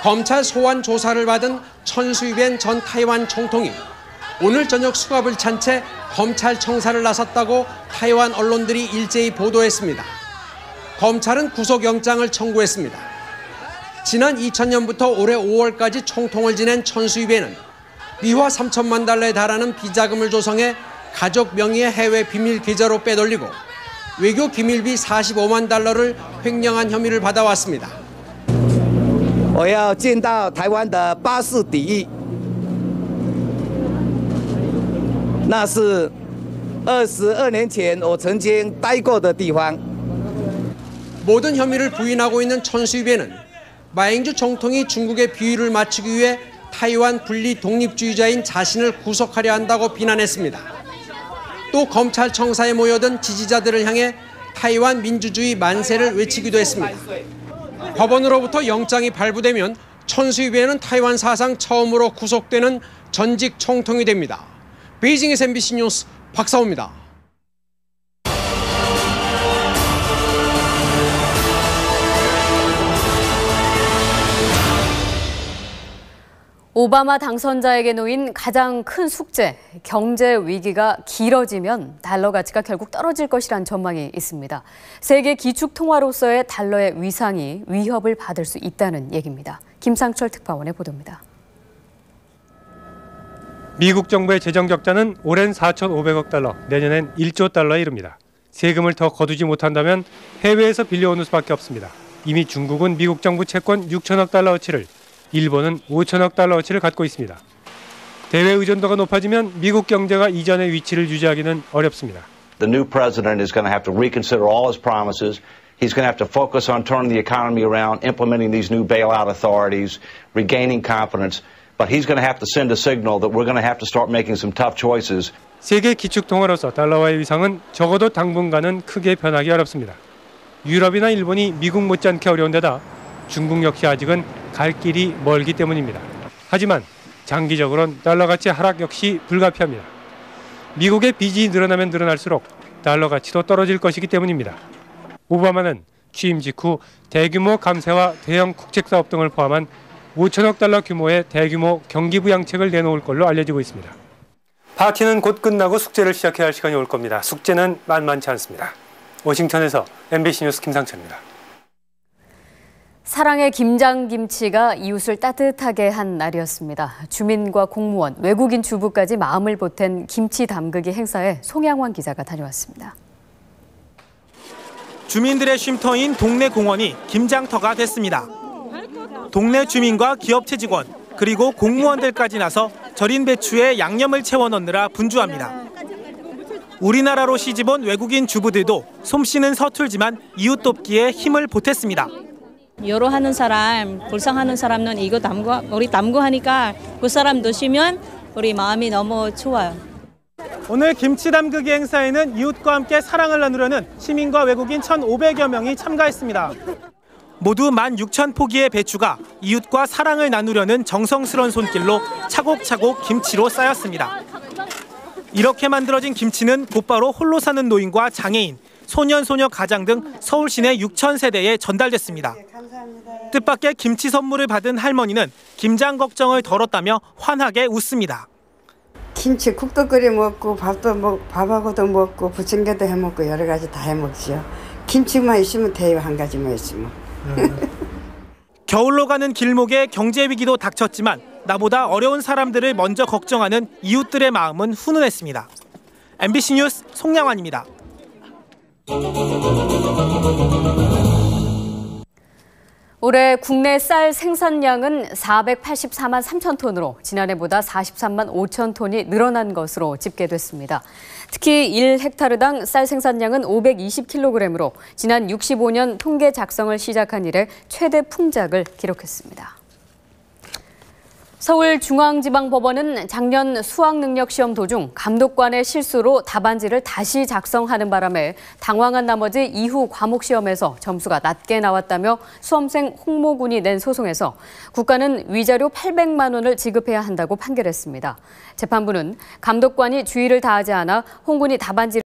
검찰 소환 조사를 받은 천수이벤 전 타이완 총통이 오늘 저녁 수갑을 찬 채 검찰 청사를 나섰다고 타이완 언론들이 일제히 보도했습니다. 검찰은 구속영장을 청구했습니다. 지난 2000년부터 올해 5월까지 총통을 지낸 천수이벤은 미화 3천만 달러에 달하는 비자금을 조성해 가족 명의의 해외 비밀 계좌로 빼돌리고 외교 기밀비 45만 달러를 횡령한 혐의를 받아왔습니다. 我要见到台湾的巴士底狱，那是22年前我曾经待过的地方。 모든 혐의를 부인하고 있는 천수이벤은 마잉주 총통이 중국의 비위를 맞추기 위해 타이완 분리 독립주의자인 자신을 구속하려 한다고 비난했습니다. 또 검찰청사에 모여든 지지자들을 향해 타이완 민주주의 만세를 외치기도 했습니다. 법원으로부터 영장이 발부되면 천수이벤은 타이완 사상 처음으로 구속되는 전직 총통이 됩니다. 베이징에서 MBC 뉴스 박사호입니다. 오바마 당선자에게 놓인 가장 큰 숙제, 경제 위기가 길어지면 달러 가치가 결국 떨어질 것이란 전망이 있습니다. 세계 기축 통화로서의 달러의 위상이 위협을 받을 수 있다는 얘기입니다. 김상철 특파원의 보도입니다. 미국 정부의 재정 적자는 올해는 4,500억 달러, 내년엔 1조 달러에 이릅니다. 세금을 더 거두지 못한다면 해외에서 빌려오는 수밖에 없습니다. 이미 중국은 미국 정부 채권 6천억 달러어치를, 일본은 5천억 달러어치를 갖고 있습니다. 대외 의존도가 높아지면 미국 경제가 이전의 위치를 유지하기는 어렵습니다. The new president is going to have to reconsider all his promises. He's going to have to focus on turning the economy around, implementing these new bailout authorities, regaining confidence. But he's going to have to send a signal that we're going to have to start making some tough choices. 세계 기축 통화로서 달러와의 위상은 적어도 당분간은 크게 변하기 어렵습니다. 유럽이나 일본이 미국 못지않게 어려운 데다 중국 역시 아직은 갈 길이 멀기 때문입니다. 하지만 장기적으로는 달러 가치 하락 역시 불가피합니다. 미국의 빚이 늘어나면 늘어날수록 달러 가치도 떨어질 것이기 때문입니다. 오바마는 취임 직후 대규모 감세와 대형 국책 사업 등을 포함한 5천억 달러 규모의 대규모 경기 부양책을 내놓을 걸로 알려지고 있습니다. 파티는 곧 끝나고 숙제를 시작해야 할 시간이 올 겁니다. 숙제는 만만치 않습니다. 워싱턴에서 MBC 뉴스 김상철입니다. 사랑의 김장김치가 이웃을 따뜻하게 한 날이었습니다. 주민과 공무원, 외국인 주부까지 마음을 보탠 김치 담그기 행사에 송양환 기자가 다녀왔습니다. 주민들의 쉼터인 동네 공원이 김장터가 됐습니다. 동네 주민과 기업체 직원, 그리고 공무원들까지 나서 절인 배추에 양념을 채워 넣느라 분주합니다. 우리나라로 시집온 외국인 주부들도 솜씨는 서툴지만 이웃 돕기에 힘을 보탰습니다. 여러 하는 사람, 불쌍하는 사람은 이거 우리 담고 하니까 그 사람 드시면 우리 마음이 너무 좋아요. 오늘 김치 담그기 행사에는 이웃과 함께 사랑을 나누려는 시민과 외국인 1,500여 명이 참가했습니다. 모두 16,000포기의 배추가 이웃과 사랑을 나누려는 정성스러운 손길로 차곡차곡 김치로 쌓였습니다. 이렇게 만들어진 김치는 곧바로 홀로 사는 노인과 장애인, 소년, 소녀 가장 등 서울 시내 6,000세대에 전달됐습니다. 뜻밖의 김치 선물을 받은 할머니는 김장 걱정을 덜었다며 환하게 웃습니다. 김치국도 끓여 먹고 밥하고도 먹고 부침개도 해 먹고 여러 가지 다 해 먹지요. 김치만 있으면 돼요. 한 가지만 있으면. 겨울로 가는 길목에 경제 위기도 닥쳤지만 나보다 어려운 사람들을 먼저 걱정하는 이웃들의 마음은 훈훈했습니다. MBC 뉴스 송양환입니다. 올해 국내 쌀 생산량은 484만 3천 톤으로 지난해보다 43만 5천 톤이 늘어난 것으로 집계됐습니다. 특히 1헥타르당 쌀 생산량은 520kg으로 지난 65년 통계 작성을 시작한 이래 최대 풍작을 기록했습니다. 서울중앙지방법원은 작년 수학능력시험 도중 감독관의 실수로 답안지를 다시 작성하는 바람에 당황한 나머지 이후 과목시험에서 점수가 낮게 나왔다며 수험생 홍모군이 낸 소송에서 국가는 위자료 800만 원을 지급해야 한다고 판결했습니다. 재판부는 감독관이 주의를 다하지 않아 홍 군이 답안지를